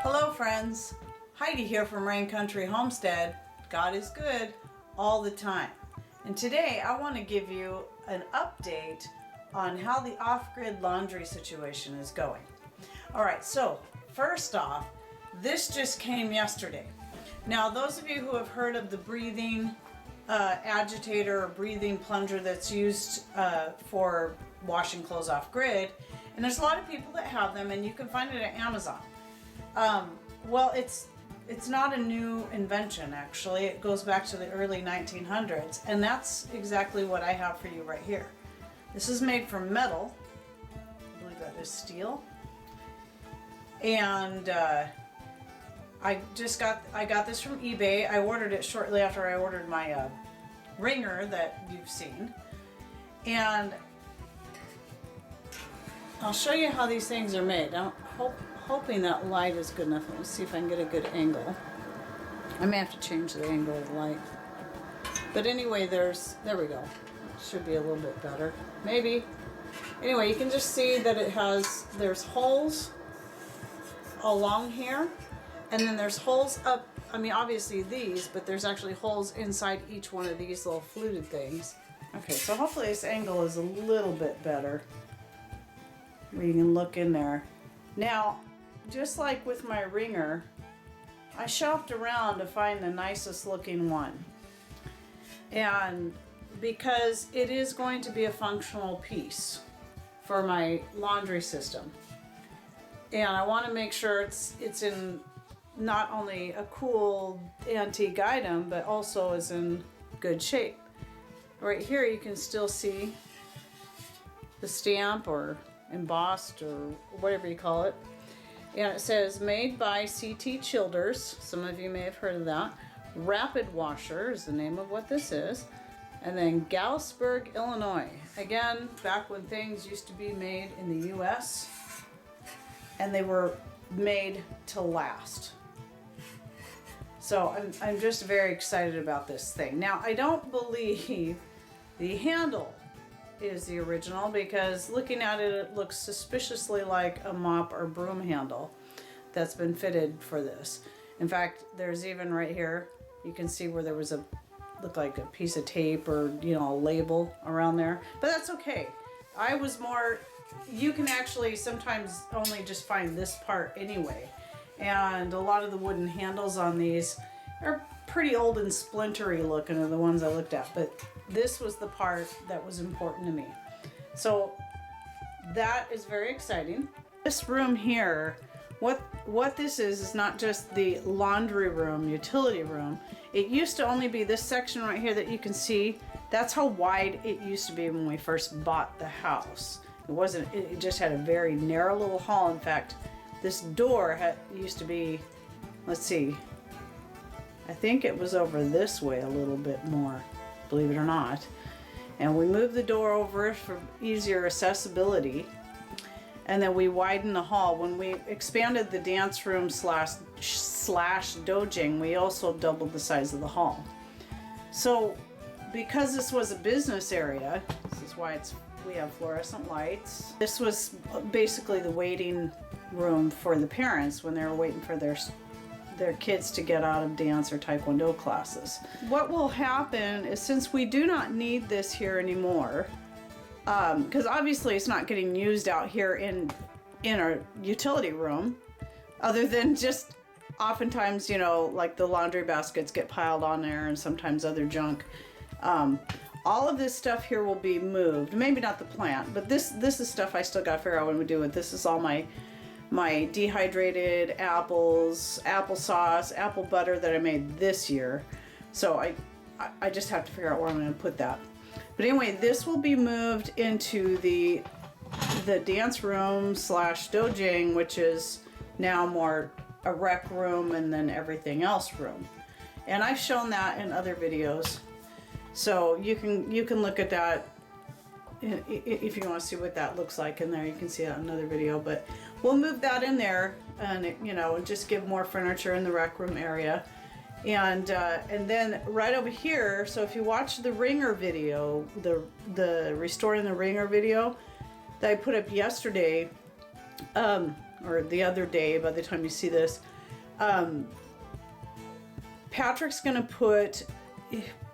Hello friends, Heidi here from Rain Country Homestead. God is good all the time. And today I want to give you an update on how the off-grid laundry situation is going. Alright, so first off, this just came yesterday. Now those of you who have heard of the breathing agitator or breathing plunger that's used for washing clothes off grid, and there's a lot of people that have them and you can find it at Amazon. Well, it's not a new invention actually. It goes back to the early 1900s, and that's exactly what I have for you right here. This is made from metal. I believe that is steel. And I got this from eBay. I ordered it shortly after I ordered my wringer that you've seen. And I'll show you how these things are made. I'm hoping that light is good enough. Let's see if I can get a good angle. I may have to change the angle of the light. But anyway, there we go. It should be a little bit better. Maybe. Anyway, you can just see that there's holes along here. And then there's holes up, I mean obviously these, but there's actually holes inside each one of these little fluted things. Okay, so hopefully this angle is a little bit better, where you can look in there. Now, just like with my wringer, I shopped around to find the nicest looking one. And because it is going to be a functional piece for my laundry system. And I want to make sure it's in not only a cool antique item, but also is in good shape. Right here you can still see the stamp or embossed or whatever you call it. And it says made by C.T. Childers. Some of you may have heard of that. Rapid Washer is the name of what this is. And then Galesburg, Illinois. Again, back when things used to be made in the US and they were made to last. So I'm just very excited about this thing. Now, I don't believe the handle is the original, because looking at it, it looks suspiciously like a mop or broom handle that's been fitted for this. In fact, there's even right here, you can see where there was looked like a piece of tape or, a label around there. But that's okay. I was more, you can actually sometimes only just find this part anyway. And a lot of the wooden handles on these are pretty old and splintery looking, are the ones I looked at, but this was the part that was important to me. So that is very exciting. This room here, what this is not just the laundry room, utility room. It used to only be this section right here that you can see. That's how wide it used to be when we first bought the house. It just had a very narrow little hall. In fact, this door used to be, let's see, I think it was over this way a little bit more, believe it or not. And we moved the door over for easier accessibility. And then we widened the hall. When we expanded the dance room slash dojing, we also doubled the size of the hall. So because this was a business area, this is why we have fluorescent lights. This was basically the waiting room for the parents when they were waiting for their kids to get out of dance or taekwondo classes. What will happen is, since we do not need this here anymore, because obviously it's not getting used out here in our utility room, other than just oftentimes, like the laundry baskets get piled on there and sometimes other junk. All of this stuff here will be moved. Maybe not the plant, but this is stuff I still got to figure out what we do with. This is all my dehydrated apples, applesauce, apple butter that I made this year. So I just have to figure out where I'm going to put that. But anyway, this will be moved into the dance room slash dojing, which is now more a rec room and then everything else room. And I've shown that in other videos. So you can look at that if you want to see what that looks like in there. You can see that in another video, but we'll move that in there and just give more furniture in the rec room area. And then right over here, so if you watch the wringer video, the restoring the wringer video that I put up yesterday, or the other day by the time you see this, Patrick's gonna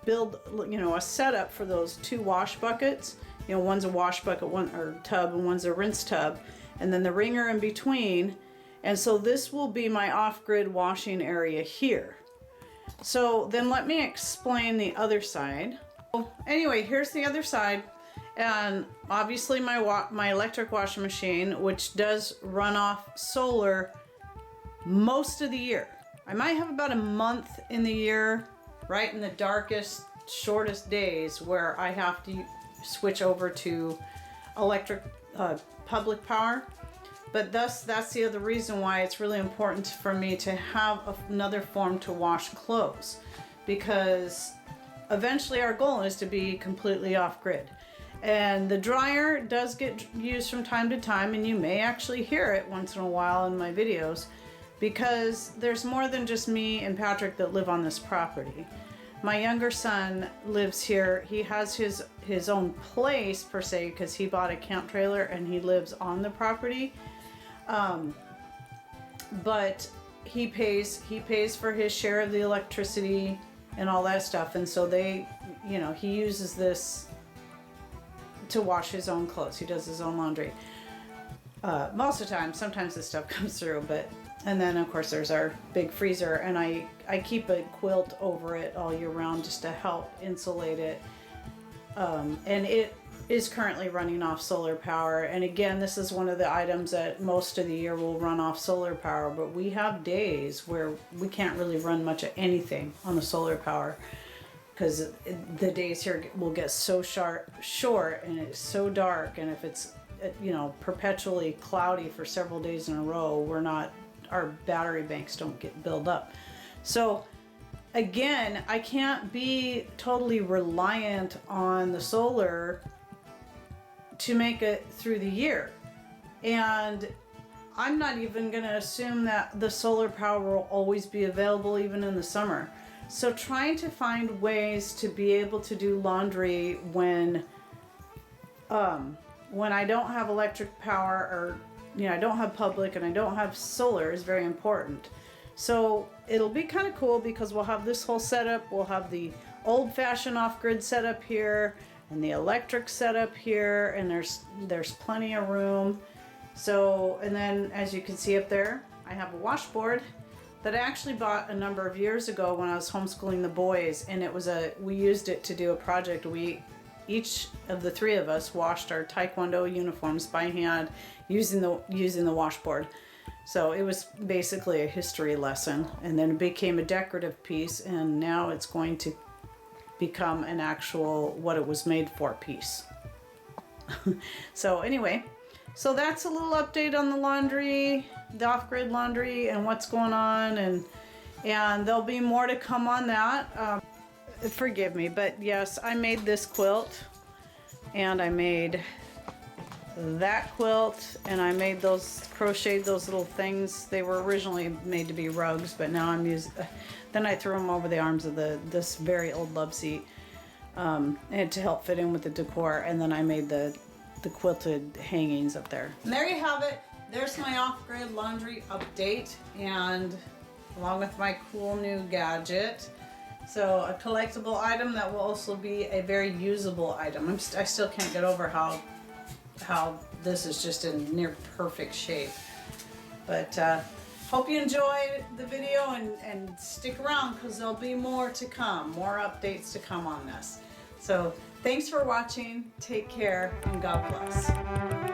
build, you know, a setup for those 2 wash buckets. You know, one's a wash bucket, or tub, and one's a rinse tub, and then the wringer in between. And so this will be my off-grid washing area here. So then let me explain the other side. Anyway, here's the other side. And obviously my electric washing machine, which does run off solar most of the year. I might have about a month in the year, right in the darkest, shortest days, where I have to switch over to electric public power. But that's the other reason why it's really important for me to have another form to wash clothes, because eventually our goal is to be completely off-grid. And the dryer does get used from time to time, and you may actually hear it once in a while in my videos, because there's more than just me and Patrick that live on this property. My younger son lives here. He has his own place per se, because he bought a camp trailer and he lives on the property. But he pays for his share of the electricity and all that stuff, and so he uses this to wash his own clothes. He does his own laundry most of the time. Sometimes this stuff comes through, and then of course there's our big freezer, and I keep a quilt over it all year round just to help insulate it. And it is currently running off solar power. And again, this is one of the items that most of the year will run off solar power, but we have days where we can't really run much of anything on the solar power, because the days here will get so short, and it's so dark, and if it's perpetually cloudy for several days in a row, our battery banks don't get built up. So again, I can't be totally reliant on the solar to make it through the year. And I'm not even going to assume that the solar power will always be available even in the summer. So trying to find ways to be able to do laundry when I don't have electric power, or I don't have public and I don't have solar, is very important. So it'll be kind of cool, because we'll have this whole setup. We'll have the old-fashioned off-grid setup here, and the electric setup here, and there's plenty of room. So, and then as you can see up there, I have a washboard that I actually bought a number of years ago when I was homeschooling the boys, and we used it to do a project. Each of the 3 of us washed our Taekwondo uniforms by hand using the washboard. So it was basically a history lesson, and then it became a decorative piece, and now it's going to become an actual what it was made for piece. So anyway, so that's a little update on the laundry, the off-grid laundry, and what's going on, and there'll be more to come on that. Forgive me, but yes, I made this quilt, and I made that quilt, and I made crocheted those little things. They were originally made to be rugs, but now then I threw them over the arms of this very old love seat, and to help fit in with the decor, and then I made the quilted hangings up there. And there you have it. There's my off-grid laundry update, and along with my cool new gadget. So a collectible item that will also be a very usable item. I still can't get over how this is just in near perfect shape. But hope you enjoyed the video, and stick around, because there'll be more to come, more updates to come on this. So thanks for watching, take care, and God bless.